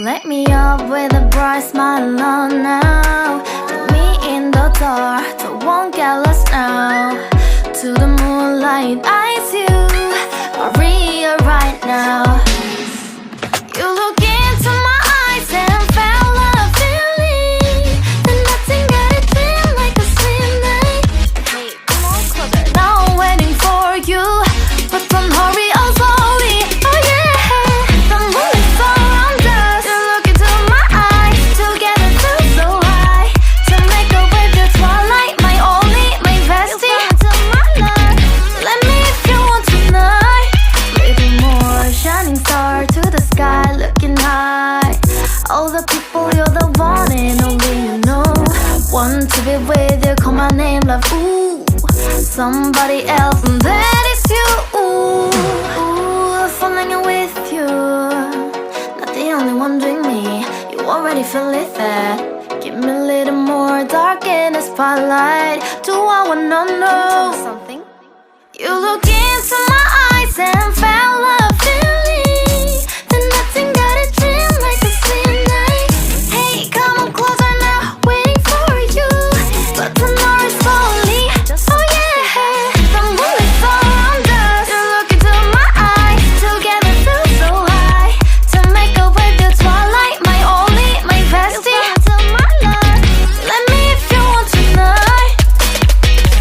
light me up with a bright smile on now. Put me in the dark, so won't get lost now. To the moonlight, eyes you are real right now. You look into my eyes and felt a feeling that nothing got it feel like a slim night. Hey, come on closer. Now I'm waiting for you, but don't hurry, oh slowly. Oh yeah, the moon is around us. You look into my eyes, together feel so high. To make a way through twilight, my only, my bestie. Into my life, let me if you want tonight. Little more shining star to the sky, looking high. All the people, you're the one and only you know. Want to be with you, call my name, love, ooh. Somebody else, and that is you, ooh. Ooh, falling in with you. Not the only one doing me, you already feel it there. Give me a little more dark in the spotlight. Do I wanna know something? You look into my eyes and felt a feeling that nothing got a dream like a slim night. Hey, come on closer now, waiting for you, but the door is slowly. Oh yeah, the moon is around us. You look into my eyes, together feel so high. To make a way through twilight, my only, my bestie. Into my life, let me if you want tonight.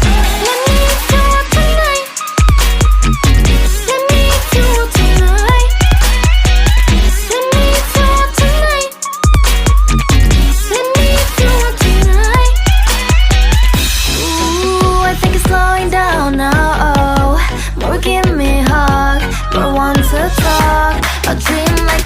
Let me if you want tonight. Let me if you want tonight. Let me if you want tonight. Let me if you want tonight. Ooh, I think it's slowing down now. Oh, more give me a hug, more want to talk. A dream like